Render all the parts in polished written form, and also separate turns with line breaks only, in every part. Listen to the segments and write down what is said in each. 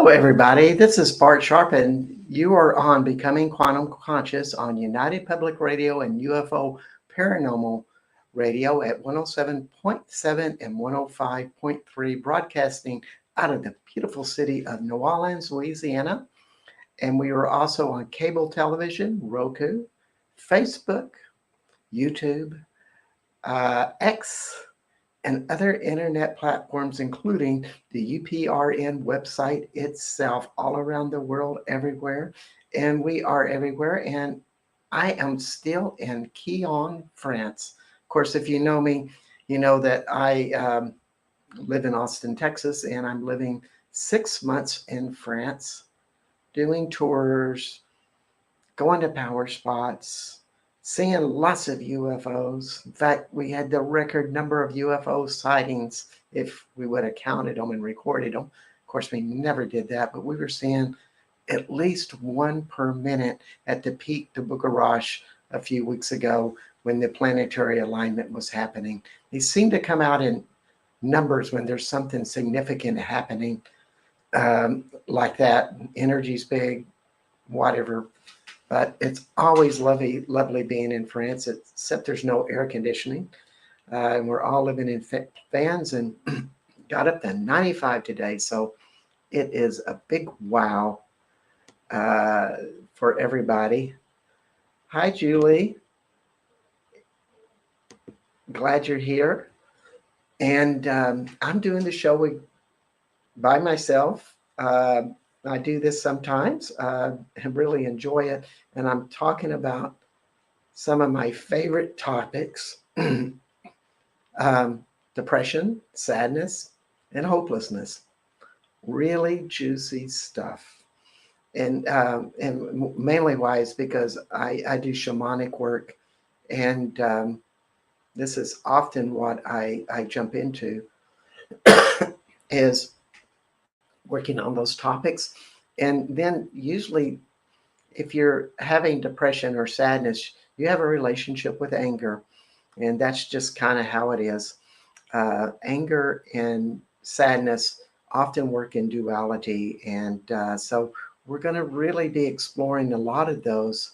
Hello, everybody. This is Bart Sharp, and you are on Becoming Quantum Conscious on United Public Radio and UFO Paranormal Radio at 107.7 and 105.3, broadcasting out of the beautiful city of New Orleans, Louisiana. And we are also on cable television, Roku, Facebook, YouTube, X, and other internet platforms, including the UPRN website itself, all around the world, everywhere. And we are everywhere. And I am still in Quillon, France. Of course, if you know me, you know that I live in Austin, Texas, and I'm living 6 months in France, doing tours, going to power spots, seeing lots of UFOs. In fact, we had the record number of UFO sightings if we would have counted them and recorded them. Of course, we never did that, but we were seeing at least one per minute at the peak de Bucarache a few weeks ago when the planetary alignment was happening. They seem to come out in numbers when there's something significant happening like that. Energy's big, whatever. But it's always lovely being in France, except there's no air conditioning. And we're all living in fans and got up to 95 today. So it is a big wow for everybody. Hi, Julie. Glad you're here. And I'm doing the show by myself. I do this sometimes and really enjoy it. And I'm talking about some of my favorite topics, depression, sadness, and hopelessness. Really juicy stuff. And mainly why is because I do shamanic work. And this is often what I jump into is working on those topics. And then usually if you're having depression or sadness, you have a relationship with anger. And that's just kind of how it is. Anger and sadness often work in duality. And so we're going to really be exploring a lot of those.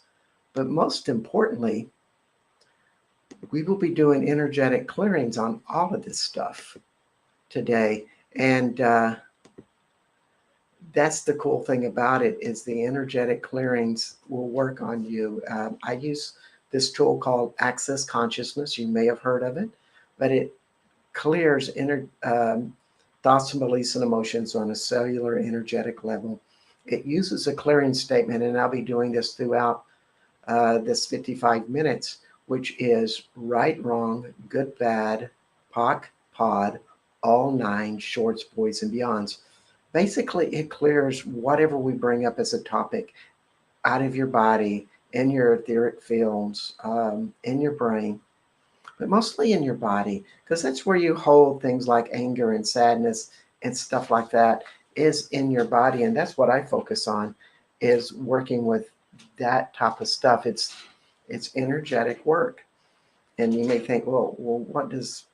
But most importantly, we will be doing energetic clearings on all of this stuff today. And that's the cool thing about it is the energetic clearings will work on you. I use this tool called Access Consciousness. You may have heard of it, but it clears thoughts and beliefs and emotions on a cellular energetic level. It uses a clearing statement, and I'll be doing this throughout this 55 minutes, which is right, wrong, good, bad, POC, POD, all nine, shorts, boys, and beyonds. Basically, it clears whatever we bring up as a topic out of your body, in your etheric fields, in your brain, but mostly in your body, because that's where you hold things like anger and sadness and stuff like that is in your body. And that's what I focus on, is working with that type of stuff. It's energetic work. And you may think, well, what does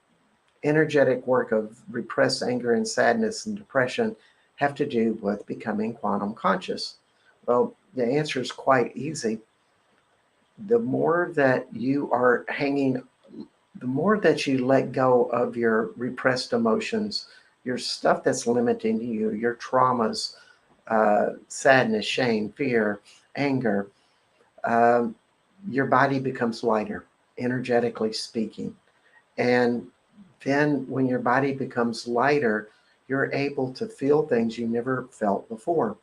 energetic work of repressed anger and sadness and depression have to do with becoming quantum conscious? Well, the answer is quite easy. The more that you are the more that you let go of your repressed emotions, your stuff that's limiting you, your traumas, sadness, shame, fear, anger, your body becomes lighter, energetically speaking. And then when your body becomes lighter, you're able to feel things you never felt before.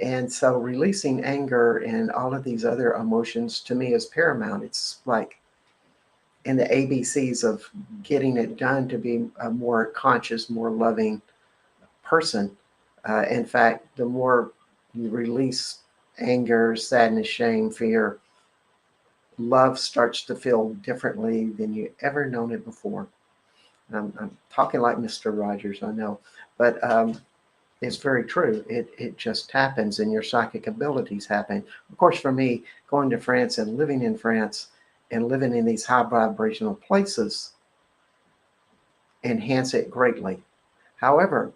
And so releasing anger and all of these other emotions to me is paramount. It's like in the ABCs of getting it done to be a more conscious, more loving person. In fact, the more you release anger, sadness, shame, fear, love starts to feel differently than you ever known it before. I'm talking like Mr. Rogers, I know, but it's very true. It just happens, and your psychic abilities happen. Of course, for me, going to France and living in France and living in these high vibrational places enhance it greatly. However,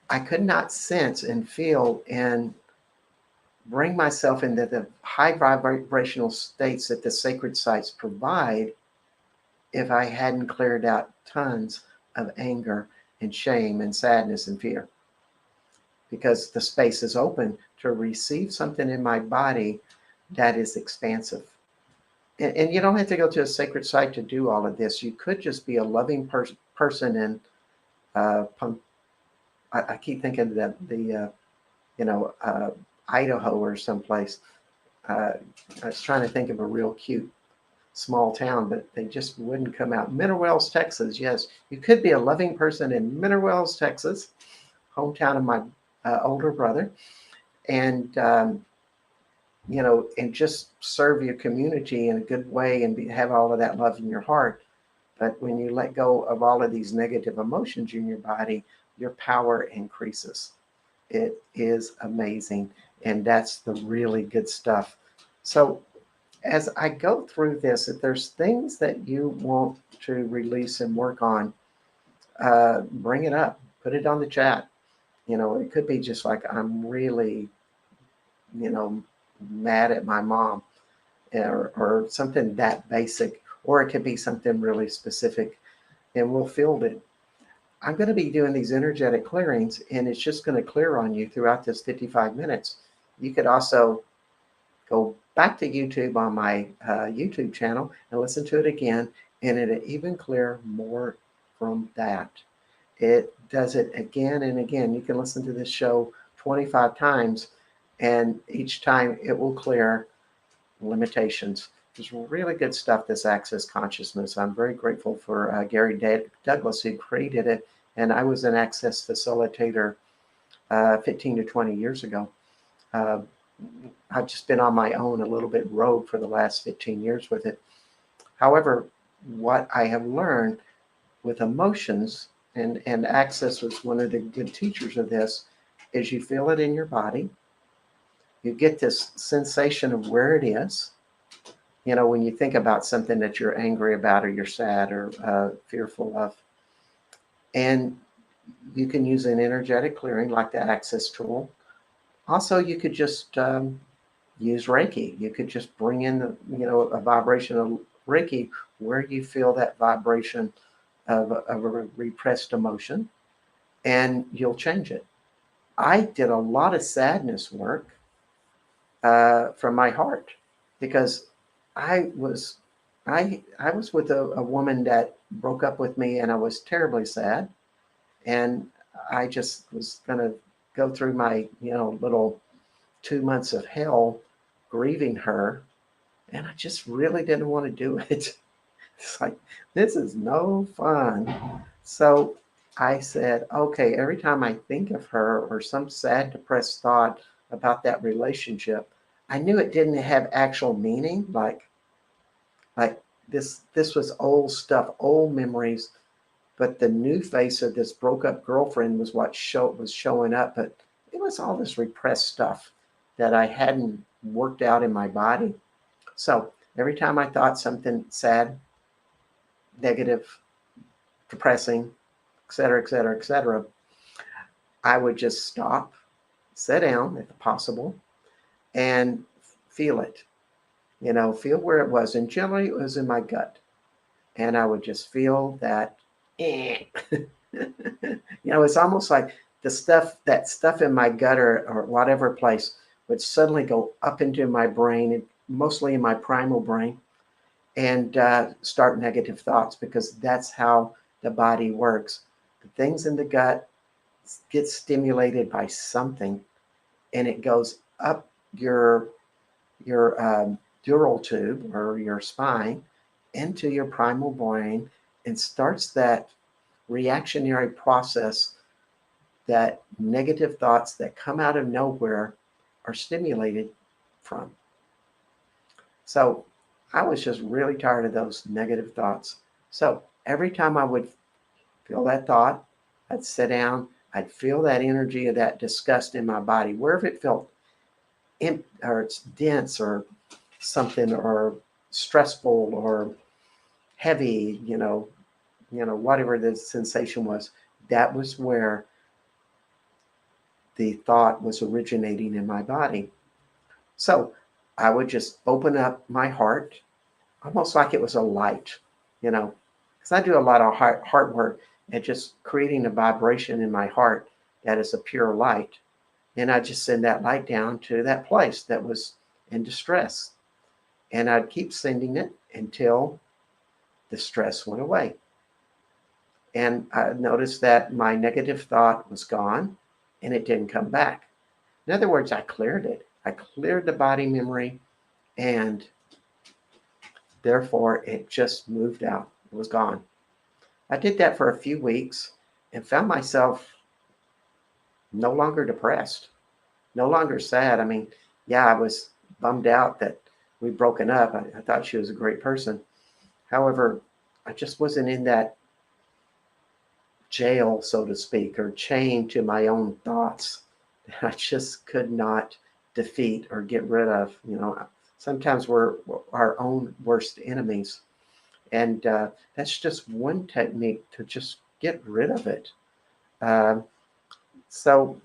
I could not sense and feel and bring myself into the high vibrational states that the sacred sites provide if I hadn't cleared out tons of anger and shame and sadness and fear. Because the space is open to receive something in my body that is expansive. And you don't have to go to a sacred site to do all of this. You could just be a loving person in, I keep thinking that you know, Idaho or someplace. Uh, I was trying to think of a real cute small town, but they just wouldn't come out. Mineral Wells, Texas. Yes, you could be a loving person in Mineral Wells, Texas, hometown of my older brother, and and just serve your community in a good way and have all of that love in your heart. But when you let go of all of these negative emotions in your body, your power increases. It is amazing. And that's the really good stuff. So, as I go through this, if there's things that you want to release and work on, bring it up, put it on the chat. It could be just like, I'm really, you know, mad at my mom, or something that basic, or it could be something really specific, and we'll field it. I'm going to be doing these energetic clearings, and it's just going to clear on you throughout this 55 minutes. You could also go back to YouTube on my YouTube channel and listen to it again, and it'll even clear more from that. It does it again and again. You can listen to this show 25 times, and each time it will clear limitations. There's really good stuff, this Access Consciousness. I'm very grateful for Gary Douglas, who created it, and I was an Access facilitator 15 to 20 years ago. Uh, I've just been on my own a little bit rogue for the last 15 years with it. However, what I have learned with emotions, and Access was one of the good teachers of this, is you feel it in your body. You get this sensation of where it is. When you think about something that you're angry about or you're sad or fearful of. And you can use an energetic clearing like the Access tool. Also, you could just use Reiki. You could just bring in a vibration of Reiki where you feel that vibration of a repressed emotion, and you'll change it. I did a lot of sadness work from my heart, because I was I was with a woman that broke up with me, and I was terribly sad, and I just was gonna go through my little 2 months of hell grieving her, and I just really didn't want to do it. It's like, this is no fun. So I said, okay, every time I think of her or some sad, depressed thought about that relationship, I knew it didn't have actual meaning. Like this was old stuff, old memories, but the new face of this broke up girlfriend was what was showing up. But it was all this repressed stuff that I hadn't worked out in my body. So every time I thought something sad, negative, depressing, et cetera, et cetera, et cetera, I would just stop, sit down if possible, and feel it. Feel where it was. And generally it was in my gut. And I would just feel that, it's almost like that stuff in my gut, or whatever place, would suddenly go up into my brain, and mostly in my primal brain, and start negative thoughts, because that's how the body works. The things in the gut get stimulated by something, and it goes up your dural tube, or your spine, into your primal brain, and starts that reactionary process that negative thoughts that come out of nowhere are stimulated from. So I was just really tired of those negative thoughts. So every time I would feel that thought, I'd sit down, I'd feel that energy of that disgust in my body, wherever it felt or it's dense or something, or stressful or heavy, whatever the sensation was. That was where the thought was originating in my body. So I would just open up my heart, almost like it was a light, you know, because I do a lot of heart work and just creating a vibration in my heart that is a pure light. And I just send that light down to that place that was in distress. And I'd keep sending it until the stress went away. And I noticed that my negative thought was gone and it didn't come back. In other words, I cleared it. I cleared the body memory and therefore it just moved out. It was gone. I did that for a few weeks and found myself no longer depressed, no longer sad. I mean, yeah, I was bummed out that we'd broken up. I thought she was a great person. However, I just wasn't in that jail, so to speak, or chained to my own thoughts that I just could not defeat or get rid of. You know, sometimes we're our own worst enemies. And that's just one technique to just get rid of it. Uh, so,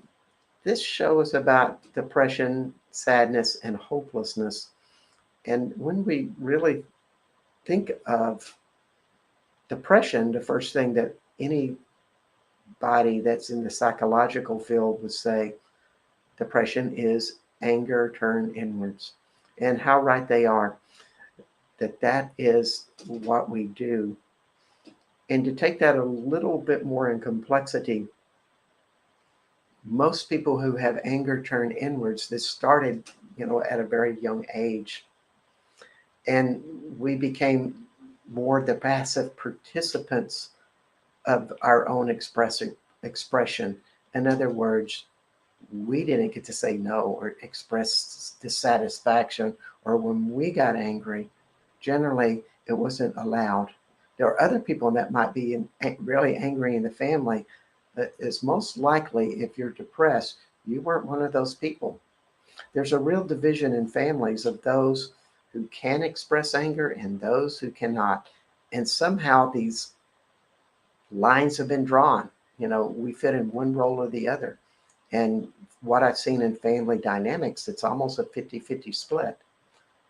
this show is about depression, sadness, and hopelessness. And when we really think of depression, the first thing that anybody that's in the psychological field would say depression is anger turned inwards. And how right they are that that is what we do. And to take that a little bit more in complexity, most people who have anger turned inwards, this started, at a very young age. And we became more the passive participants of our own expression. In other words, we didn't get to say no or express dissatisfaction, or when we got angry, generally it wasn't allowed. There are other people that might be really angry in the family, but it's most likely if you're depressed, you weren't one of those people. There's a real division in families of those who can express anger and those who cannot. And somehow these lines have been drawn. We fit in one role or the other. And what I've seen in family dynamics, it's almost a 50-50 split.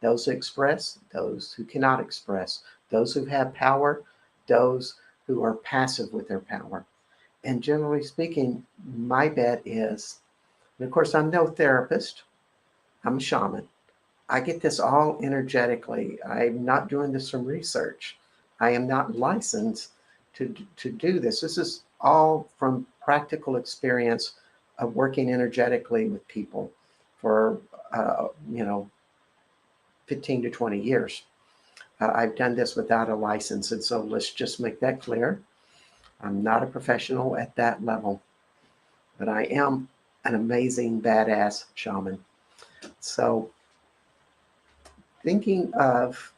Those who express, those who cannot express, those who have power, those who are passive with their power. And generally speaking, my bet is, and of course, I'm no therapist, I'm a shaman. I get this all energetically. I'm not doing this from research. I am not licensed to do this. This is all from practical experience of working energetically with people for, uh, you know, 15 to 20 years. I've done this without a license. And so let's just make that clear. I'm not a professional at that level, but I am an amazing, badass shaman. So thinking of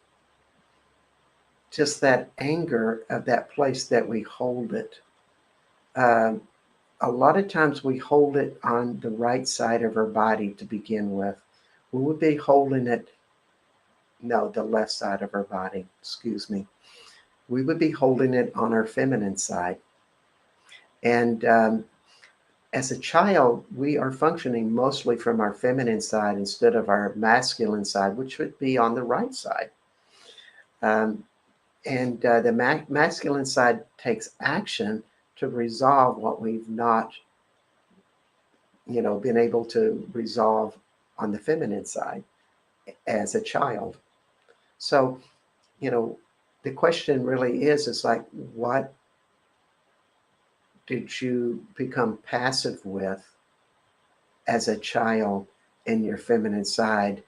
just that anger of that place that we hold it. Um, a lot of times we hold it on the right side of our body to begin with. We would be holding it, no, the left side of our body, excuse me. We would be holding it on our feminine side. And as a child, we are functioning mostly from our feminine side instead of our masculine side, which would be on the right side. Um, and the masculine side takes action to resolve what we've not, been able to resolve on the feminine side as a child. So, you know, the question really is like, what did you become passive with as a child in your feminine side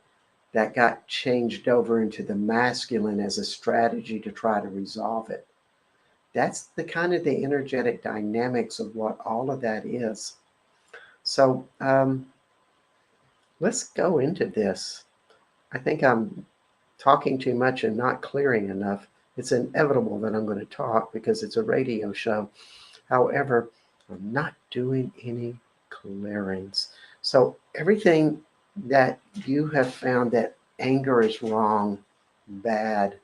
that got changed over into the masculine as a strategy to try to resolve it? That's the kind of the energetic dynamics of what all of that is. So let's go into this. I think I'm talking too much and not clearing enough. It's inevitable that I'm going to talk because it's a radio show. However, I'm not doing any clearings. So everything that you have found that anger is wrong, bad,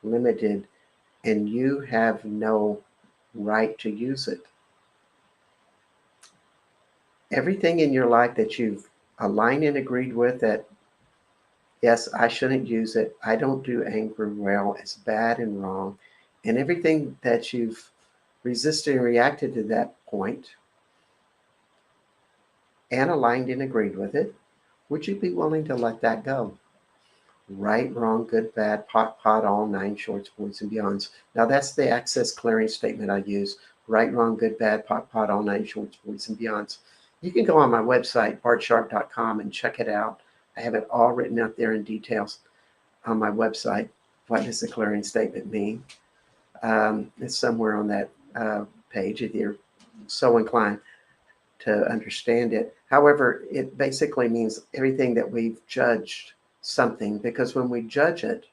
limited, and you have no right to use it. Everything in your life that you've aligned and agreed with that, yes, I shouldn't use it. I don't do anger well. It's bad and wrong. And everything that you've resisted and reacted to that point and aligned and agreed with it, would you be willing to let that go? Right, wrong, good, bad, pot, all nine shorts, boys, and beyonds. Now that's the access clearing statement I use. Right, wrong, good, bad, pot, all nine shorts, boys, and beyonds. You can go on my website, bartsharp.com, and check it out. I have it all written out there in details on my website. What does the clearing statement mean? It's somewhere on that page if you're so inclined to understand it. However, it basically means everything that we've judged something, because when we judge it,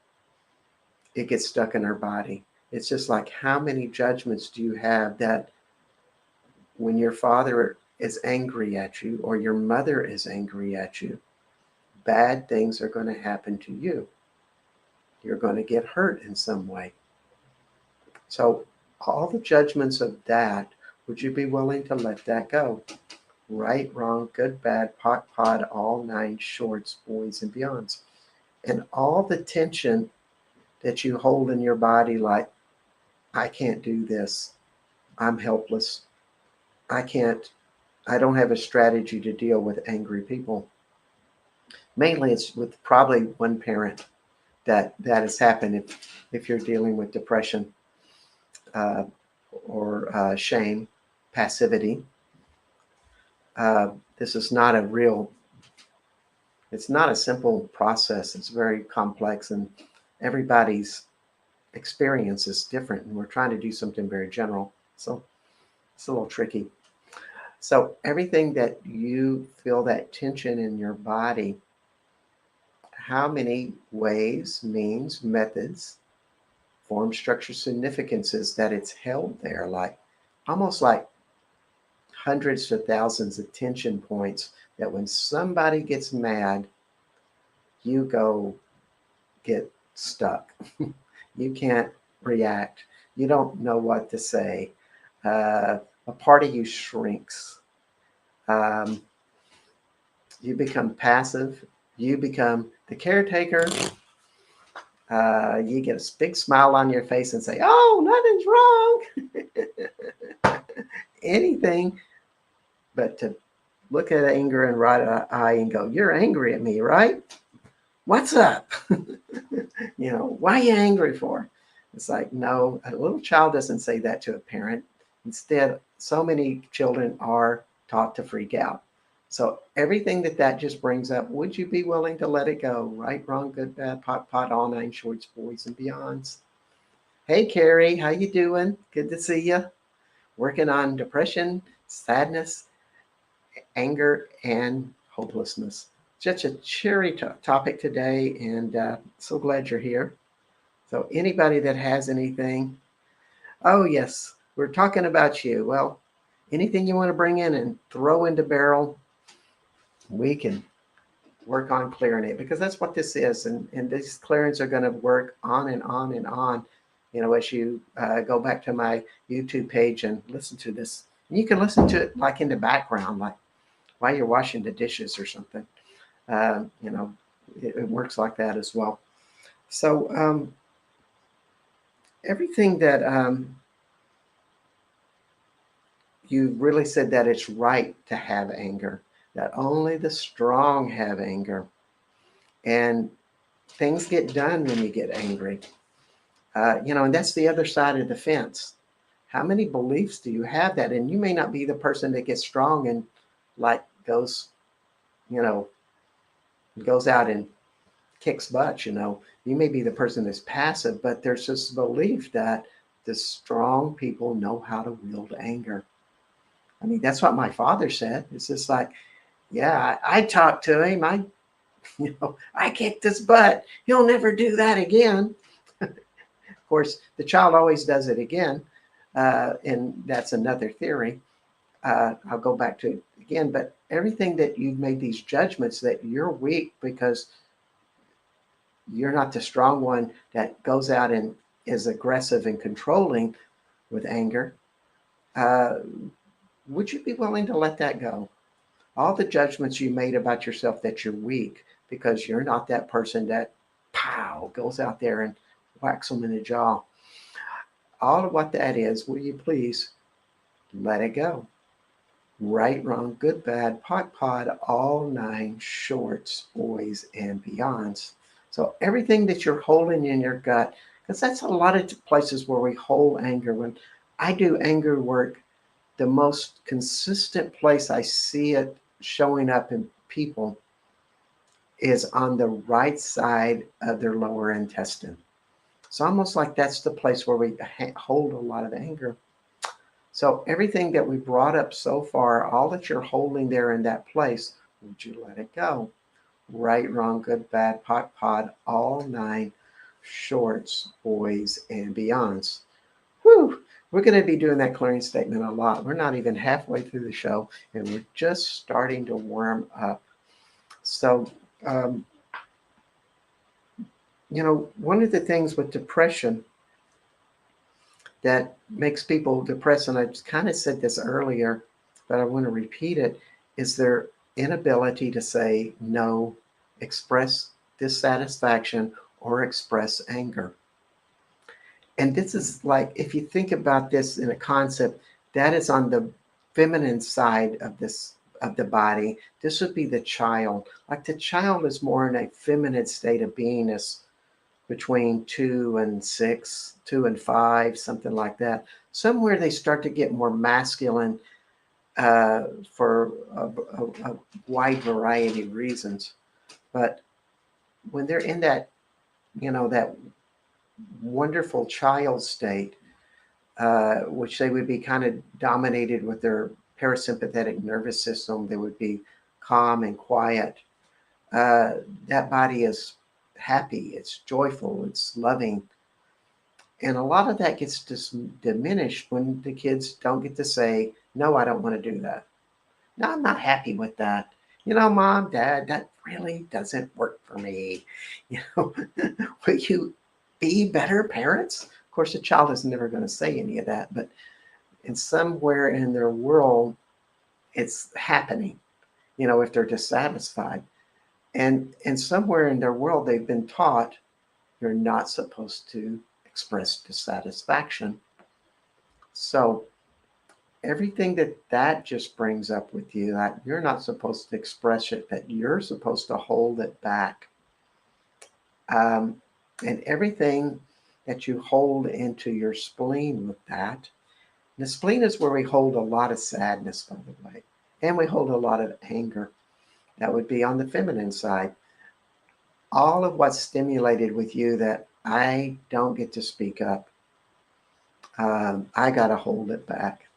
it gets stuck in our body. It's just like, how many judgments do you have that when your father is angry at you or your mother is angry at you, bad things are going to happen to you. You're going to get hurt in some way. So, all the judgments of that, would you be willing to let that go? Right, wrong, good, bad, pot, all nine shorts, boys, and beyonds. And all the tension that you hold in your body, like, I can't do this. I'm helpless. I can't, I don't have a strategy to deal with angry people. Mainly it's with probably one parent that has happened if you're dealing with depression uh, or shame, passivity. This is not a real, it's not a simple process. It's very complex, and everybody's experience is different. And we're trying to do something very general. So it's a little tricky. So everything that you feel that tension in your body, how many ways, means, methods, form, structure, significances that it's held there, like almost like hundreds of thousands of tension points that when somebody gets mad, you go get stuck. You can't react. You don't know what to say. A part of you shrinks. Um, you become passive. You become the caretaker. You get a big smile on your face and say, "Oh, nothing's wrong." Anything but to look at anger and right eye and go, "You're angry at me, right? What's up? Why are you angry for?" It's like, no, a little child doesn't say that to a parent. Instead, so many children are taught to freak out. So everything that just brings up, would you be willing to let it go? Right, wrong, good, bad, pot, all nine shorts, boys, and beyonds. Hey, Carrie, how you doing? Good to see you. Working on depression, sadness, anger, and hopelessness. Such a cheery topic today, and so glad you're here. So, anybody that has anything, oh, yes, we're talking about you. Well, anything you want to bring in and throw into barrel, we can work on clearing it, because that's what this is. And these clearings are going to work on and on and on. As you go back to my YouTube page and listen to this, and you can listen to it like in the background, like while you're washing the dishes or something. Uh, you know, it works like that as well. So everything that you really said, that it's right to have anger, that only the strong have anger, and things get done when you get angry. And that's the other side of the fence. How many beliefs do you have that? And you may not be the person that gets strong and like you know, goes out and kicks butt. You may be the person that's passive, but there's this belief that the strong people know how to wield anger. I mean, that's what my father said. It's just like, yeah, I talked to him. I kicked his butt. He'll never do that again. Of course, the child always does it again. And that's another theory. I'll go back to it again. But everything that you've made these judgments that you're weak because you're not the strong one that goes out and is aggressive and controlling with anger. Uh, would you be willing to let that go? All the judgments you made about yourself that you're weak because you're not that person that pow goes out there and whacks them in the jaw. All of what that is, will you please let it go? Right, wrong, good, bad, pod, all nine shorts, boys, and beyonds. So everything that you're holding in your gut, because that's a lot of places where we hold anger. When I do anger work, the most consistent place I see it showing up in people is on the right side of their lower intestine. It's almost like that's the place where we hold a lot of anger. So everything that we brought up so far, all that you're holding there in that place, would you let it go? Right, wrong, good, bad, pod, all nine shorts, boys, and beyonds. Whew, we're going to be doing that clearing statement a lot. We're not even halfway through the show, and we're just starting to warm up. So, um, one of the things with depression that makes people depressed, and I kind of said this earlier, but I want to repeat it, is their inability to say no, express dissatisfaction, or express anger. And this is like, if you think about this in a concept, that is on the feminine side of this of the body. This would be the child. Like the child is more in a feminine state of beingness between 2 and 6, 2 and 5, something like that. Somewhere they start to get more masculine for a wide variety of reasons. But when they're in that, that wonderful child state, which they would be kind of dominated with their parasympathetic nervous system, they would be calm and quiet. Uh, that body is happy, it's joyful, it's loving. And a lot of that gets diminished when the kids don't get to say, no, I don't want to do that. No, I'm not happy with that. Mom, dad, that really doesn't work for me. You know, will you be better parents? Of course, a child is never going to say any of that, but in somewhere in their world, it's happening, if they're dissatisfied. And somewhere in their world, they've been taught you're not supposed to express dissatisfaction. So everything that just brings up with you, that you're not supposed to express it, that you're supposed to hold it back. Um, and everything that you hold into your spleen with that. The spleen is where we hold a lot of sadness, by the way, and we hold a lot of anger. That would be on the feminine side. All of what's stimulated with you that I don't get to speak up, I got to hold it back.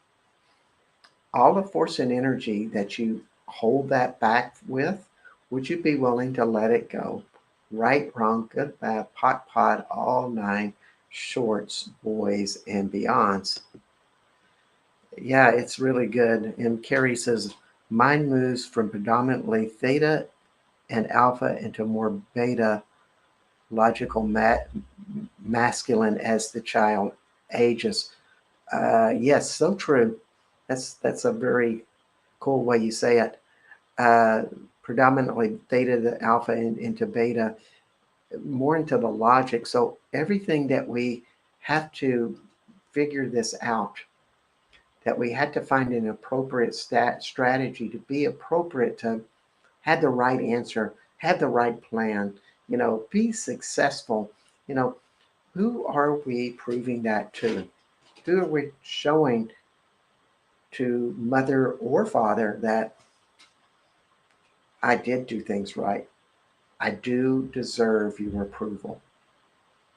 All the force and energy that you hold that back with, would you be willing to let it go? Right, wrong, good, bad, pod, all nine shorts, boys, and beyonds. Yeah, it's really good. And Carrie says, mine moves from predominantly theta and alpha into more beta logical masculine as the child ages. Yes, so true. That's a very cool way you say it. Uh, Predominantly theta to alpha into beta, more into the logic. So everything that we have to figure this out, that we had to find an appropriate strategy to be appropriate, to have the right answer, have the right plan, be successful. Who are we proving that to? Who are we showing to mother or father that I did do things right? I do deserve your approval.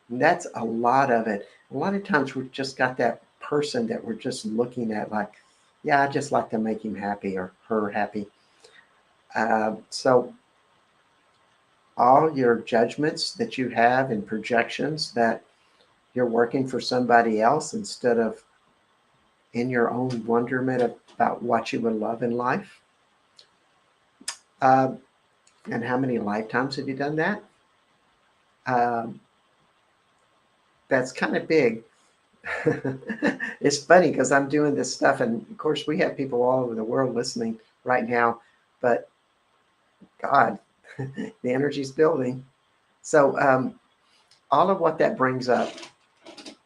And that's a lot of it. A lot of times we've just got that person that we're just looking at like, yeah, I just like to make him happy or her happy. So all your judgments that you have and projections that you're working for somebody else instead of in your own wonderment about what you would love in life. Uh, and how many lifetimes have you done that? Um, that's kind of big. It's funny because I'm doing this stuff, and of course, we have people all over the world listening right now. but God, the energy's building. So, all of what that brings up,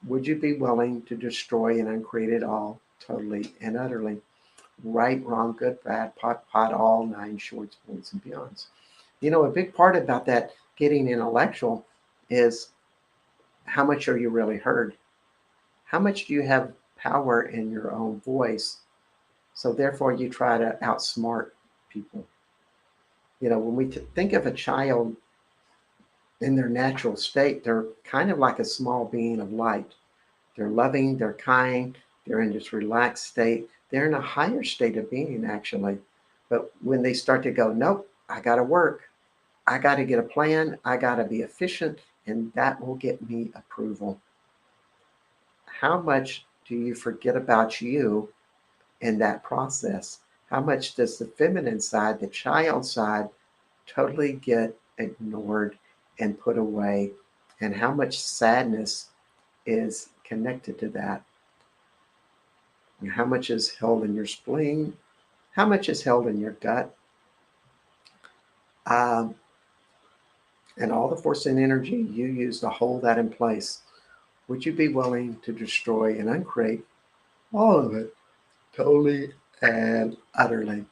would you be willing to destroy and uncreate it all, totally and utterly? Right, wrong, good, bad, pot, all nine shorts, points, and beyonds. A big part about that getting intellectual is how much are you really heard? How much do you have power in your own voice? So therefore, you try to outsmart people. When we think of a child in their natural state, they're kind of like a small being of light. They're loving, they're kind, they're in this relaxed state. They're in a higher state of being, actually. But when they start to go, nope, I got to work, I got to get a plan, I got to be efficient, and that will get me approval. How much do you forget about you in that process? How much does the feminine side, the child side, totally get ignored and put away? And how much sadness is connected to that? And how much is held in your spleen? How much is held in your gut? Um, and all the force and energy you use to hold that in place, would you be willing to destroy and uncreate all of it, totally and utterly?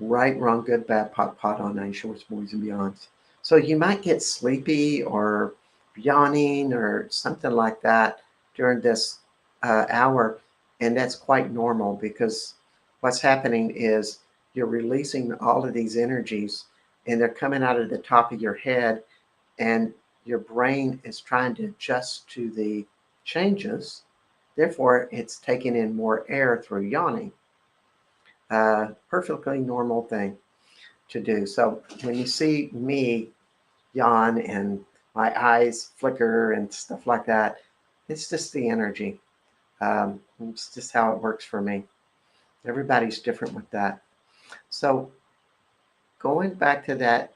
Right, wrong, good, bad, pot, on nine shorts, boys and beyonds. So you might get sleepy or yawning or something like that during this hour, and that's quite normal because what's happening is you're releasing all of these energies, and they're coming out of the top of your head, and your brain is trying to adjust to the changes. Therefore, it's taking in more air through yawning. Perfectly normal thing to do. So when you see me yawn and my eyes flicker and stuff like that, it's just the energy. It's just how it works for me. Everybody's different with that. So going back to that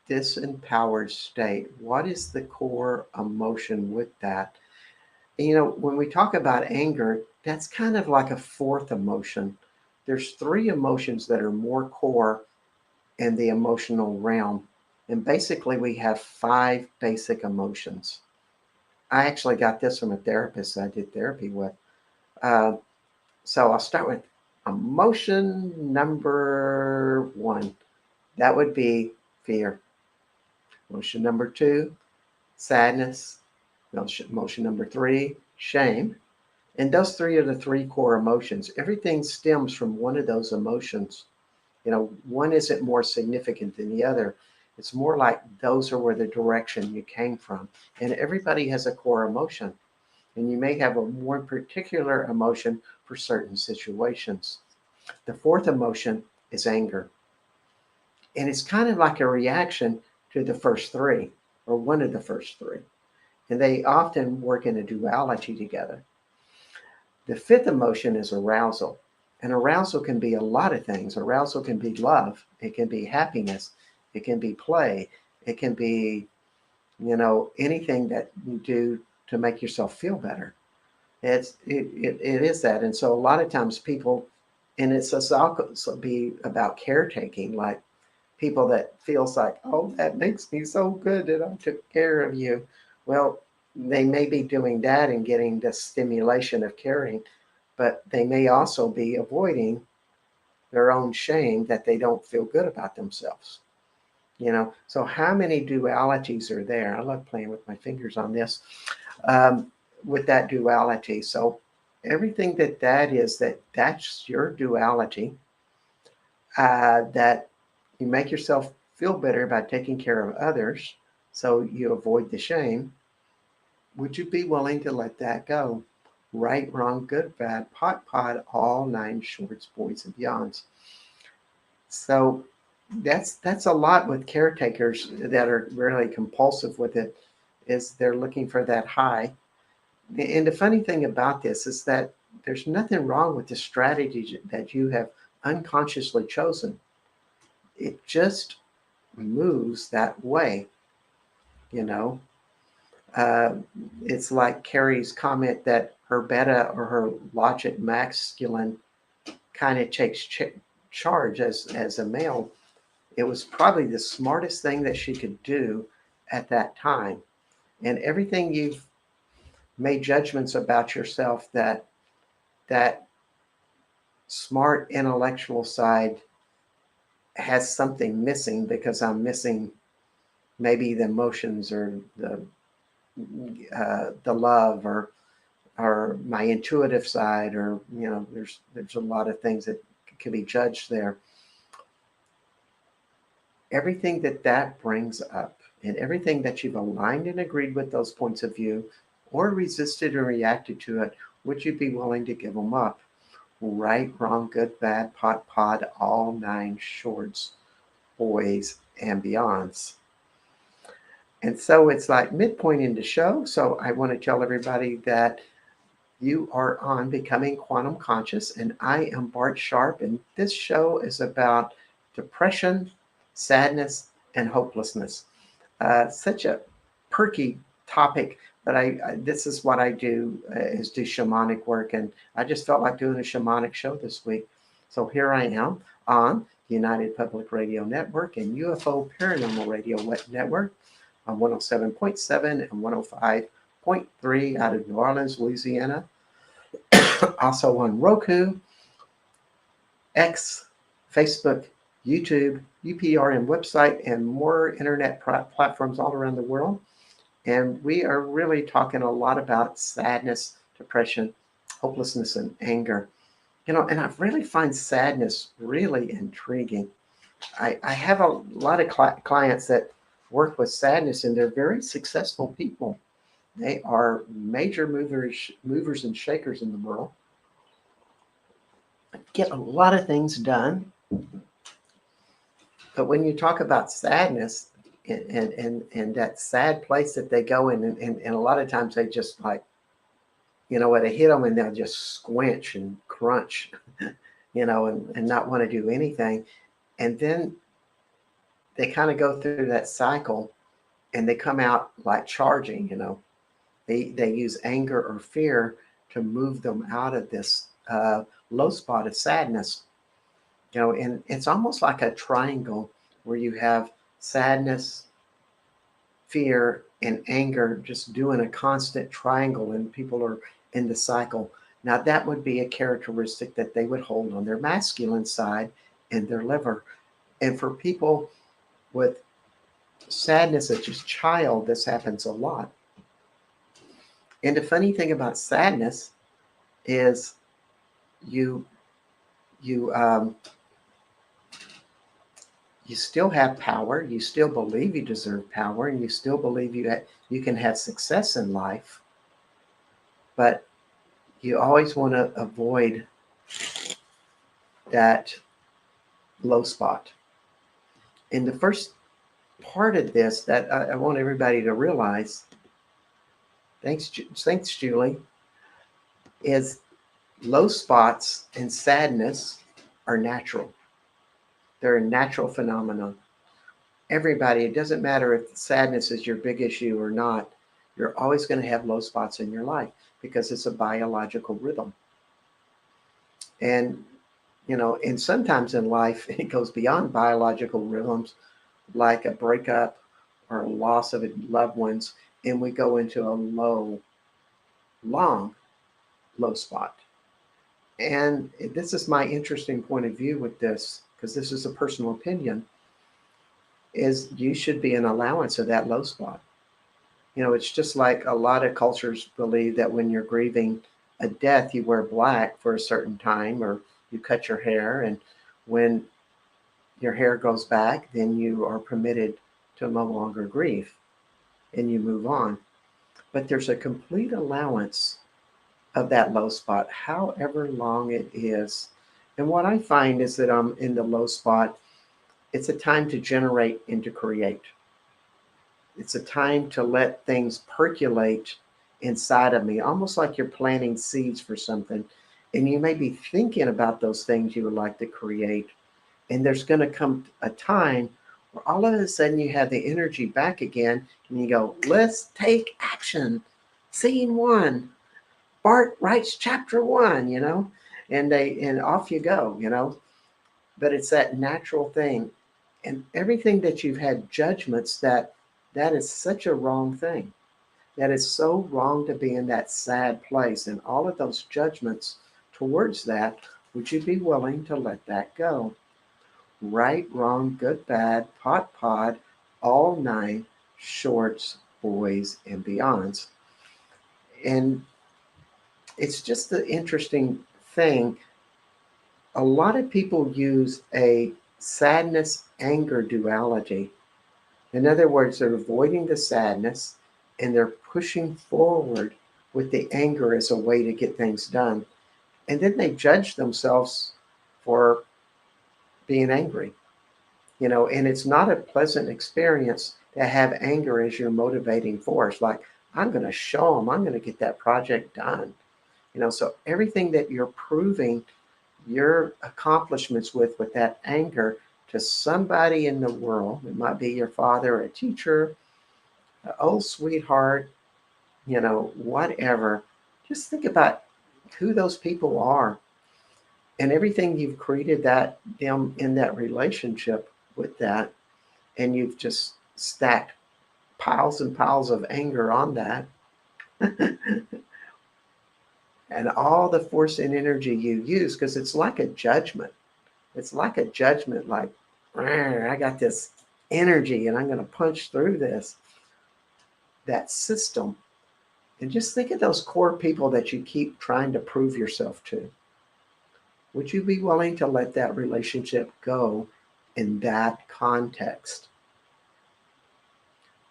disempowered state, what is the core emotion with that? When we talk about anger, that's kind of like a fourth emotion. There's three emotions that are more core in the emotional realm. And basically, we have five basic emotions. I actually got this from a therapist I did therapy with. Uh, so I'll start with emotion number one. That would be fear. Emotion number two, sadness. Emotion number three, shame. And those three are the three core emotions. Everything stems from one of those emotions. One isn't more significant than the other. It's more like those are where the direction you came from. And everybody has a core emotion. And you may have a more particular emotion for certain situations. The fourth emotion is anger. And it's kind of like a reaction to the first three, or one of the first three. And they often work in a duality together. The fifth emotion is arousal. And arousal can be a lot of things. Arousal can be love. It can be happiness. It can be play. It can be, anything that you do to make yourself feel better. It is that. And so a lot of times people, and it's also be about caretaking, like people that feels like, oh, that makes me so good that I took care of you. Well, they may be doing that and getting the stimulation of caring, but they may also be avoiding their own shame that they don't feel good about themselves. So how many dualities are there? I love playing with my fingers on this, with that duality. So everything that is, that's your duality, that you make yourself feel better by taking care of others so you avoid the shame. Would you be willing to let that go? Right, wrong, good, bad, pot, all nine shorts, boys, and beyonds. So that's a lot with caretakers that are really compulsive with it, is they're looking for that high. And the funny thing about this is that there's nothing wrong with the strategy that you have unconsciously chosen. It just moves that way, you know. Uh, it's like Carrie's comment that her beta, or her logic masculine, kind of takes charge as a male. It was probably the smartest thing that she could do at that time. And everything you've made judgments about yourself, that smart intellectual side has something missing, because I'm missing maybe the emotions, or the love, or my intuitive side, or there's a lot of things that can be judged there. Everything that brings up, and everything that you've aligned and agreed with those points of view, or resisted or reacted to it, would you be willing to give them up? Right, wrong, good, bad, pot, pod, all 9 shorts, boys and beyonds. And so it's like midpoint in the show. So I want to tell everybody that you are on Becoming Quantum Conscious, and I am Bart Sharp, and this show is about depression, sadness, and hopelessness. Such a perky topic, but this is what I do, is do shamanic work, and I just felt like doing a shamanic show this week. So here I am on United Public Radio Network and UFO Paranormal Radio Network on 107.7 and 105.3 out of New Orleans, Louisiana. Also on Roku, X, Facebook, YouTube, UPRN website, and more internet platforms all around the world. And we are really talking a lot about sadness, depression, hopelessness, and anger. And I really find sadness really intriguing. I have a lot of clients that work with sadness, and they're very successful people. They are major movers and shakers in the world. Get a lot of things done. But when you talk about sadness, and that sad place that they go in, and a lot of times they just like, when they hit them, and they'll just squinch and crunch, and not want to do anything. And then they kind of go through that cycle, and they come out like charging, They use anger or fear to move them out of this low spot of sadness. And it's almost like a triangle where you have sadness, fear, and anger just doing a constant triangle, and people are in the cycle. Now, that would be a characteristic that they would hold on their masculine side in their liver. And for people with sadness as a child, this happens a lot. And the funny thing about sadness is you still have power. You still believe you deserve power, and you still believe you can have success in life. But you always want to avoid that low spot. And the first part of this that I want everybody to realize, thanks Julie, is low spots and sadness are natural. They're a natural phenomenon. Everybody, it doesn't matter if sadness is your big issue or not, you're always going to have low spots in your life, because it's a biological rhythm. And, and sometimes in life, it goes beyond biological rhythms, like a breakup or a loss of loved ones, and we go into a long, low spot. And this is my interesting point of view with this, because this is a personal opinion, is you should be an allowance of that low spot. It's just like a lot of cultures believe that when you're grieving a death, you wear black for a certain time, or you cut your hair, and when your hair grows back, then you are permitted to no longer grieve, and you move on. But there's a complete allowance of that low spot, however long it is. And what I find is that I'm in the low spot, it's a time to generate and to create. It's a time to let things percolate inside of me, almost like you're planting seeds for something. And you may be thinking about those things you would like to create. And there's going to come a time where all of a sudden you have the energy back again, and you go, let's take action. Scene 1. Bart writes chapter 1, and off you go, But it's that natural thing. And everything that you've had judgments, that is such a wrong thing. That is so wrong to be in that sad place. And all of those judgments towards that, would you be willing to let that go? Right, wrong, good, bad, pot, pod, all nine, shorts, boys, and beyonds. And it's just the interesting thing. A lot of people use a sadness anger duality. In other words, they're avoiding the sadness and they're pushing forward with the anger as a way to get things done. And then they judge themselves for being angry, and it's not a pleasant experience to have anger as your motivating force. Like, I'm going to show them, I'm going to get that project done. So everything that you're proving your accomplishments with that anger to somebody in the world, it might be your father, a teacher, an old sweetheart, whatever. Just think about who those people are and everything you've created that them in that relationship with that, and you've just stacked piles and piles of anger on that. And all the force and energy you use, because it's like a judgment. It's like a judgment, like, I got this energy and I'm going to punch through that system. And just think of those core people that you keep trying to prove yourself to. Would you be willing to let that relationship go in that context?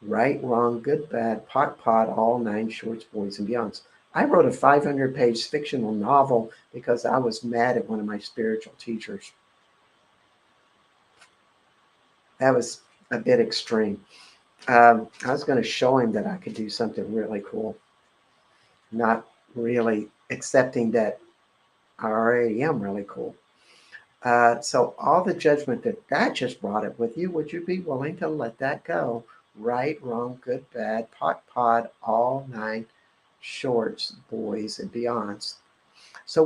Right, wrong, good, bad, pot, pot, all nine shorts, boys, and beyonds. I wrote a 500-page fictional novel because I was mad at one of my spiritual teachers. That was a bit extreme. I was going to show him that I could do something really cool, not really accepting that I already am really cool. So all the judgment that just brought up with you, would you be willing to let that go? Right, wrong, good, bad, pot, pod, all nine, shorts, boys, and beyonds. So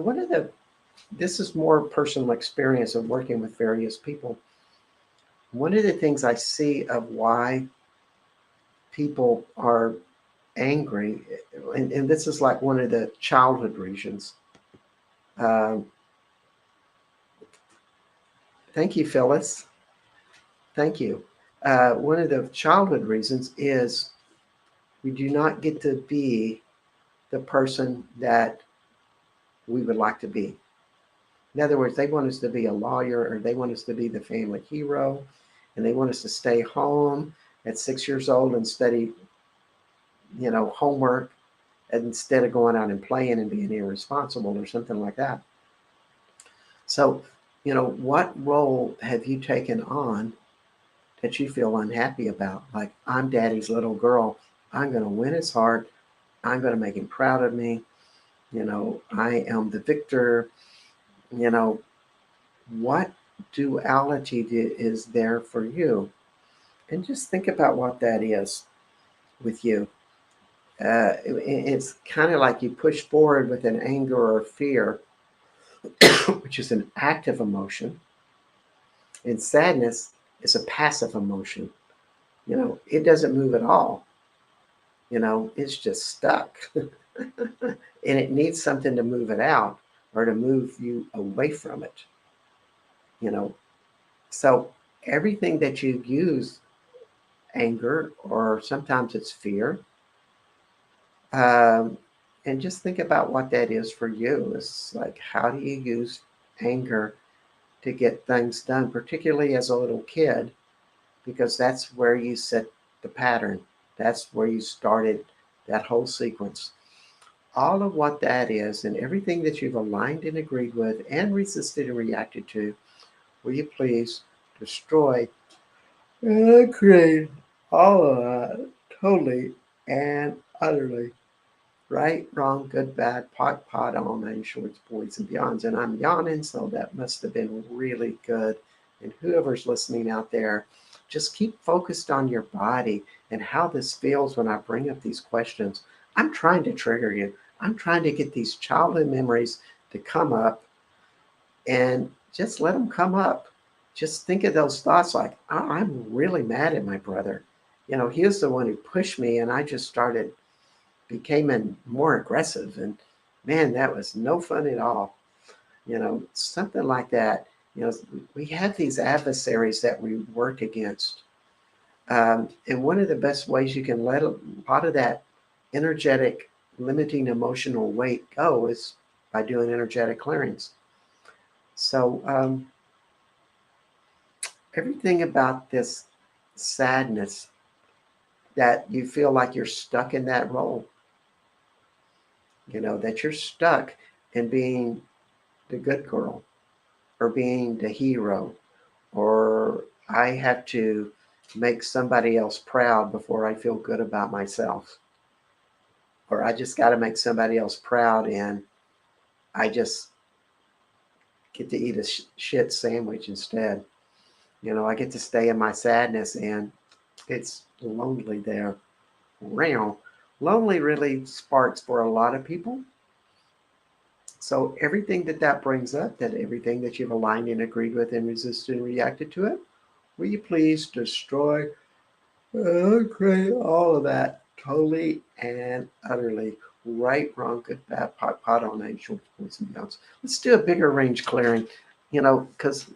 this is more personal experience of working with various people. One of the things I see of why people are angry, and this is like one of the childhood reasons. Um, Thank you, Phyllis. Thank you. One of the childhood reasons is we do not get to be the person that we would like to be. In other words, they want us to be a lawyer, or they want us to be the family hero, and they want us to stay home at 6 years old and study, homework instead of going out and playing and being irresponsible or something like that. So, what role have you taken on that you feel unhappy about? Like, I'm daddy's little girl. I'm going to win his heart. I'm going to make him proud of me. I am the victor. What duality is there for you? And just think about what that is with you. It's kind of like you push forward with an anger or fear, which is an active emotion, and sadness is a passive emotion. It doesn't move at all. It's just stuck. And it needs something to move it out or to move you away from it. So everything that you use, anger, or sometimes it's fear, um, and just think about what that is for you. It's like, how do you use anger to get things done, particularly as a little kid, because that's where you set the pattern. That's where you started that whole sequence. All of what that is and everything that you've aligned and agreed with and resisted and reacted to, will you please destroy and create all of that totally and utterly? Right, wrong, good, bad, pot, all nine shorts, boys, and beyonds. And I'm yawning, so that must have been really good. And whoever's listening out there, just keep focused on your body and how this feels when I bring up these questions. I'm trying to trigger you. I'm trying to get these childhood memories to come up, and just let them come up. just think of those thoughts like, I'm really mad at my brother. He was the one who pushed me, and I just becoming more aggressive. And man, that was no fun at all. Something like that. We have these adversaries that we work against. And one of the best ways you can let a lot of that energetic, limiting emotional weight go is by doing energetic clearings. So, everything about this sadness that you feel like you're stuck in that role, that you're stuck in being the good girl or being the hero, or I have to make somebody else proud before I feel good about myself, or I just got to make somebody else proud and I just get to eat a shit sandwich instead. I get to stay in my sadness, and it's lonely there. Wow. Lonely really sparks for a lot of people. So everything that brings up, that everything that you've aligned and agreed with and resisted and reacted to it, will you please destroy, create all of that totally and utterly. Right, wrong, good, bad, pot on egg, short, points, and bounds. Let's do a bigger range clearing, because,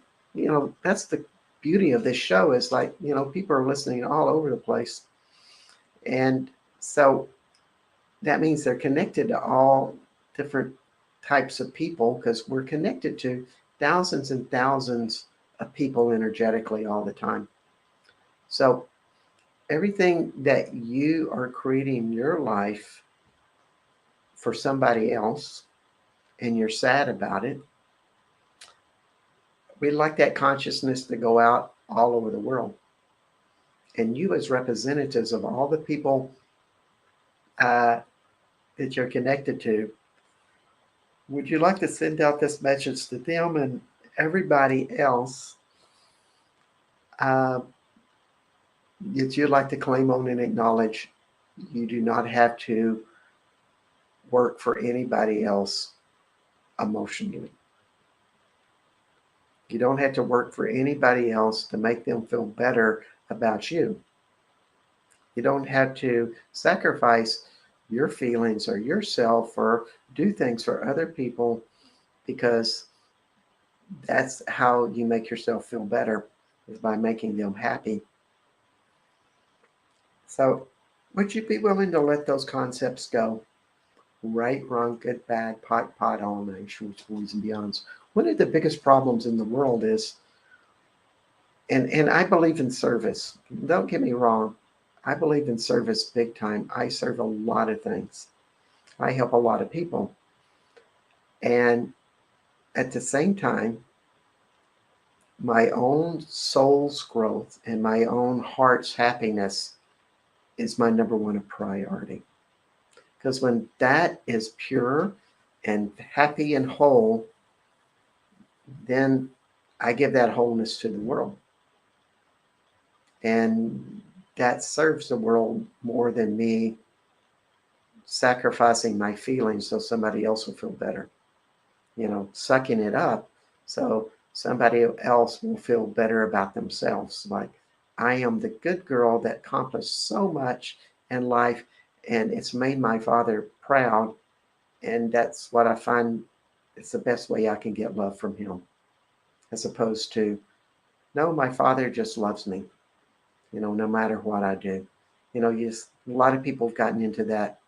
that's the beauty of this show is like, people are listening all over the place. And so that means they're connected to all different types of people because we're connected to thousands and thousands of people energetically all the time. So everything that you are creating in your life for somebody else and you're sad about it, we'd like that consciousness to go out all over the world. And you, as representatives of all the people that you're connected to, would you like to send out this message to them and everybody else that you'd like to claim, own, and acknowledge? You do not have to work for anybody else emotionally. You don't have to work for anybody else to make them feel better about you. You don't have to sacrifice your feelings or yourself or do things for other people because that's how you make yourself feel better, is by making them happy. So would you be willing to let those concepts go? Right, wrong, good, bad, pot, all nine, shorts, boys, and beyonds. One of the biggest problems in the world is, and I believe in service. Don't get me wrong. I believe in service big time. I serve a lot of things. I help a lot of people. And at the same time, my own soul's growth and my own heart's happiness is my number one priority. Because when that is pure and happy and whole, then I give that wholeness to the world. And that serves the world more than me sacrificing my feelings so somebody else will feel better. Sucking it up so somebody else will feel better about themselves. Like, I am the good girl that accomplished so much in life, and it's made my father proud. And that's what I find it's the best way I can get love from him, as opposed to, no, my father just loves me, no matter what I do. A lot of people have gotten into that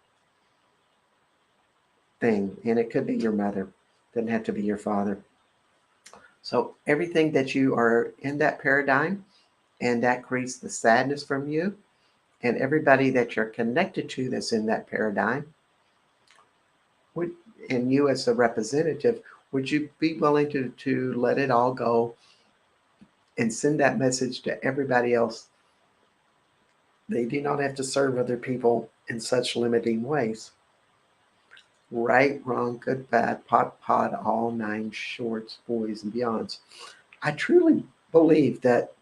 thing, and it could be your mother, doesn't have to be your father. So everything that you are in that paradigm, and that creates the sadness from you, and everybody that you're connected to that's in that paradigm, and you as a representative, would you be willing to let it all go and send that message to everybody else? They do not have to serve other people in such limiting ways. Right, wrong, good, bad, pot, all nine shorts, boys, and beyonds. I truly believe that,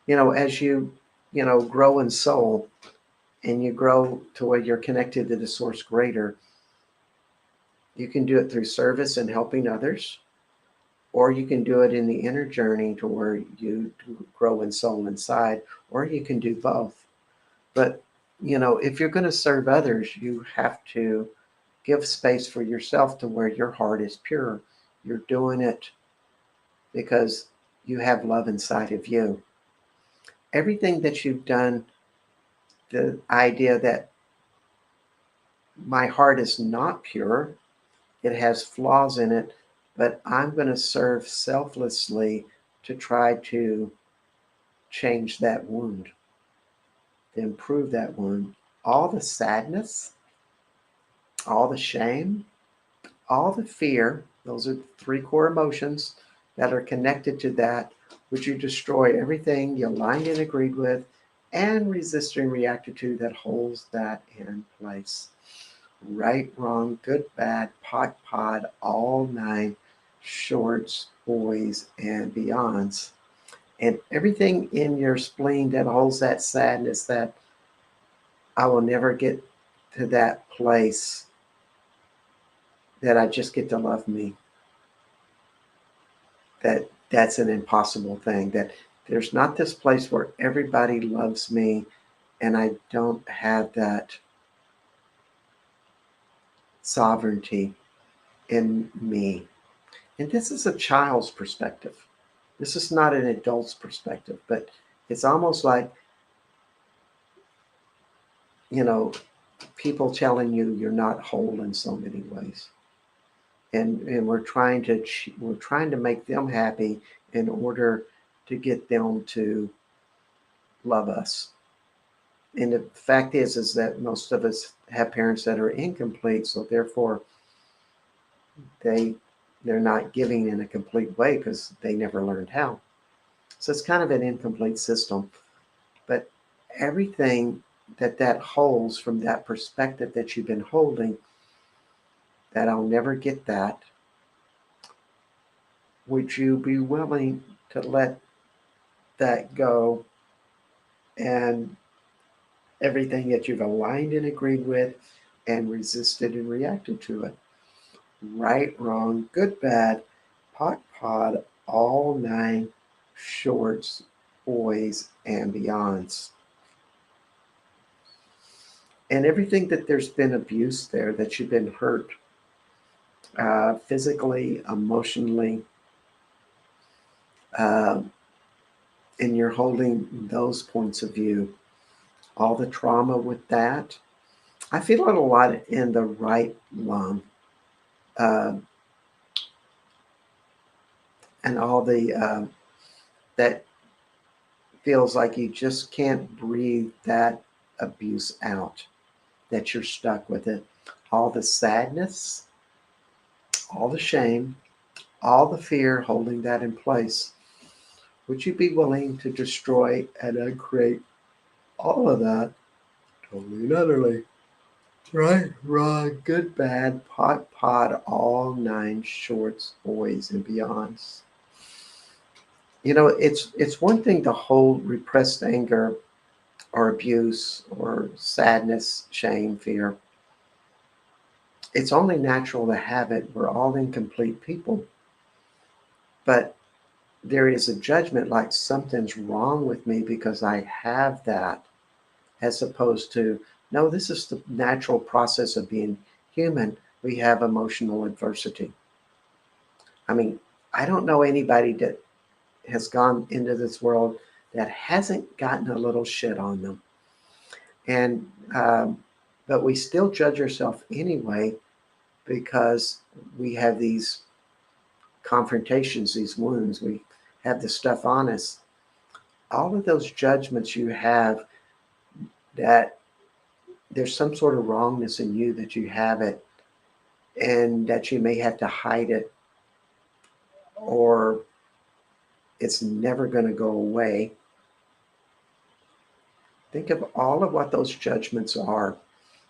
as you grow in soul and you grow to where you're connected to the source greater, you can do it through service and helping others. or you can do it in the inner journey to where you grow in soul inside, or you can do both. But, if you're going to serve others, you have to give space for yourself to where your heart is pure. You're doing it because you have love inside of you. Everything that you've done, the idea that my heart is not pure, it has flaws in it, but I'm going to serve selflessly to try to change that wound, to improve that wound. All the sadness, all the shame, all the fear, those are three core emotions that are connected to that. Would you destroy everything you aligned and agreed with and resisted and reacted to that holds that in place? Right, wrong, good, bad, pod, all nine, shorts, boys, and beyonds. And everything in your spleen that holds that sadness, that I will never get to that place that I just get to love me, that's an impossible thing, that there's not this place where everybody loves me and I don't have that sovereignty in me. And this is a child's perspective. This is not an adult's perspective, but it's almost like, you know, people telling you you're not whole in so many ways. And we're trying to make them happy in order to get them to love us. And the fact is that most of us have parents that are incomplete, so therefore they they're not giving in a complete way because they never learned how. So it's kind of an incomplete system. But everything that holds from that perspective that you've been holding, that I'll never get that, would you be willing to let that go, and everything that you've aligned and agreed with and resisted and reacted to it? Right, wrong, good, bad, pod, all nine, shorts, boys, and beyonds. And everything that there's been abuse there, that you've been hurt, physically, emotionally, uh, and you're holding those points of view, all the trauma with that. I feel it a lot in the right lung, uh, and all the that feels like you just can't breathe that abuse out, that you're stuck with it. All the sadness, all the shame, all the fear holding that in place. Would you be willing to destroy and uncreate all of that totally and utterly? Right, wrong, good, bad, pod, all nine shorts, boys, and beyonds. It's one thing to hold repressed anger or abuse or sadness, shame, fear. It's only natural to have it. We're all incomplete people. But there is a judgment like something's wrong with me because I have that, as opposed to, no, this is the natural process of being human. We have emotional adversity. I mean, I don't know anybody that has gone into this world that hasn't gotten a little shit on them. And, but we still judge ourselves anyway because we have these confrontations, these wounds. We have this stuff on us. All of those judgments you have, that there's some sort of wrongness in you, that you have it, and that you may have to hide it, or it's never going to go away. Think of all of what those judgments are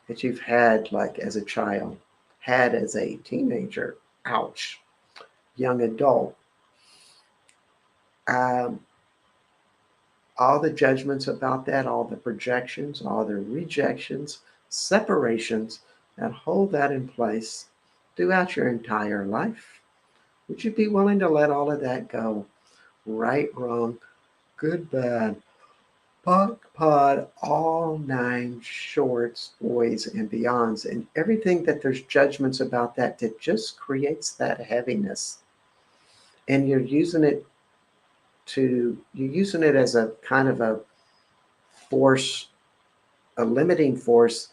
that you've had, like as a child, had as a teenager, ouch, young adult. Um, all the judgments about that, all the projections, all the rejections, separations that hold that in place throughout your entire life. Would you be willing to let all of that go? Right, wrong, good, bad, pod, all nine shorts, boys, and beyonds, and everything that there's judgments about that just creates that heaviness. And you're using it as a kind of a force, a limiting force,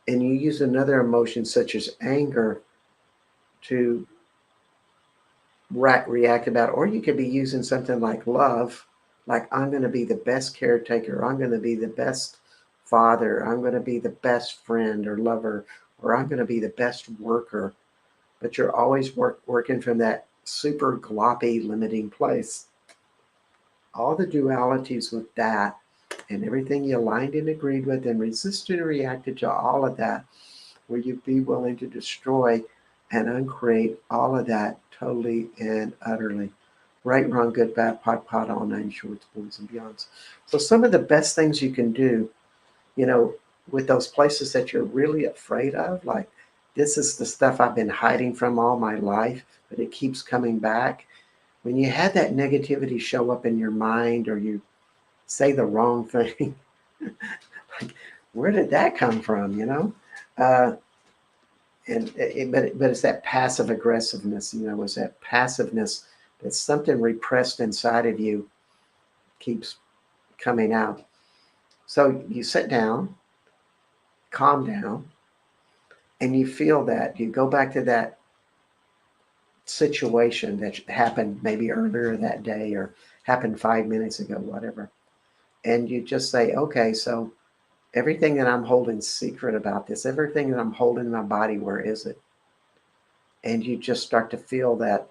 and you use another emotion such as anger to react about, or you could be using something like love, like I'm going to be the best caretaker, I'm going to be the best father, I'm going to be the best friend or lover, or I'm going to be the best worker. But you're always working from that super gloppy limiting place. All the dualities with that and everything you aligned and agreed with and resisted and reacted to all of that, will you be willing to destroy and uncreate all of that totally and utterly? Right, wrong, good, bad, pot, all nine shorts, boys, and beyonds. So some of the best things you can do, you know, with those places that you're really afraid of, like this is the stuff I've been hiding from all my life, but it keeps coming back. When you had that negativity show up in your mind or you say the wrong thing, like, where did that come from, you know? Uh, but it's that passive aggressiveness, you know, it's that passiveness that something repressed inside of you keeps coming out. So you sit down, calm down, and you feel that. You go back to that situation that happened maybe earlier that day or happened 5 minutes ago, whatever. And you just say, okay, so everything that I'm holding secret about this, everything that I'm holding in my body, where is it? And you just start to feel that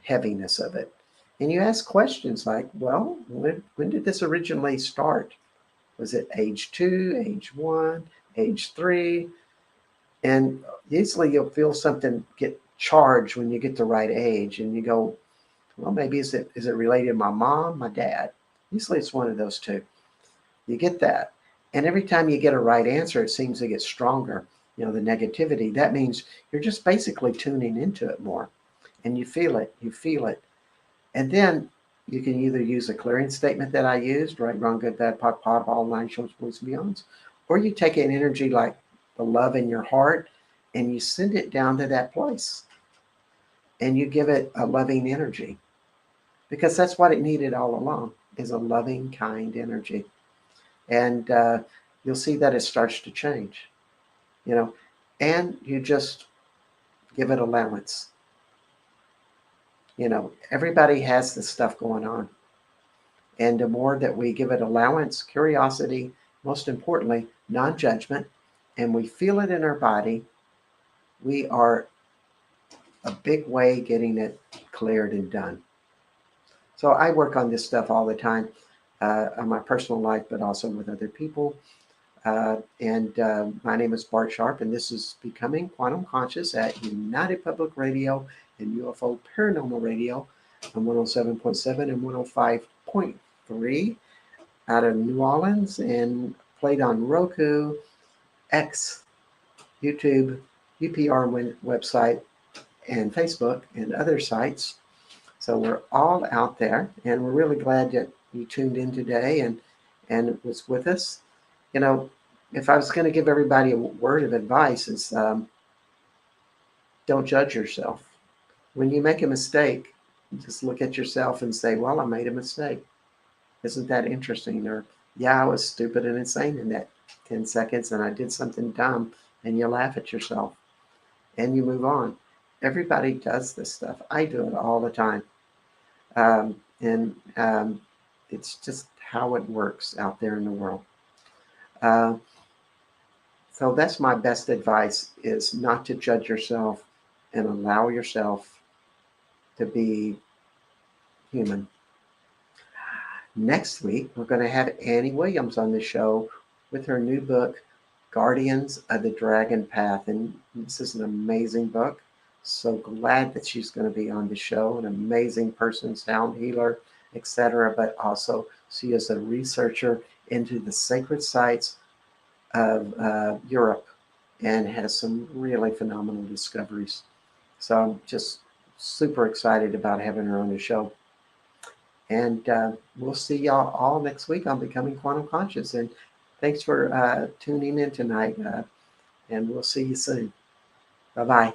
heaviness of it. And you ask questions like, well, when did this originally start? Was it age 2, age 1, age 3? And usually you'll feel something get charged when you get the right age. And you go, well, maybe is it related to my mom, my dad? Usually it's one of those two. You get that. And every time you get a right answer, it seems to get stronger. You know, the negativity, that means you're just basically tuning into it more. And you feel it. And then you can either use a clearing statement that I used, right, wrong, good, bad, pot, all nine shorts, boys, and beyonds, or you take an energy like the love in your heart and you send it down to that place and you give it a loving energy because that's what it needed all along is a loving, kind energy. And you'll see that it starts to change, you know, and you just give it allowance. You know, everybody has this stuff going on. And the more that we give it allowance, curiosity, most importantly, non judgment, and we feel it in our body, we are a big way getting it cleared and done. So I work on this stuff all the time on my personal life, but also with other people. And my name is Bart Sharp, and this is Becoming Quantum Conscious at United Public Radio and UFO Paranormal Radio on 107.7 and 105.3 out of New Orleans and played on Roku, X, YouTube, UPR website, and Facebook and other sites. So we're all out there, and we're really glad that you tuned in today and was with us. You know, if I was going to give everybody a word of advice, is don't judge yourself. When you make a mistake, just look at yourself and say, "Well, I made a mistake. Isn't that interesting?" Or, "Yeah, I was stupid and insane in that 10 seconds, and I did something dumb," and you laugh at yourself and you move on. Everybody does this stuff. I do it all the time. And it's just how it works out there in the world. Uh, so that's my best advice is not to judge yourself and allow yourself to be human. Next week, we're going to have Annie Williams on the show with her new book, Guardians of the Dragon Path. And this is an amazing book. So glad that she's going to be on the show. An amazing person, sound healer, etc. But also, she is a researcher into the sacred sites of Europe and has some really phenomenal discoveries. So I'm just super excited about having her on the show. And we'll see y'all all next week on Becoming Quantum Conscious. And thanks for tuning in tonight. And we'll see you soon. Bye bye.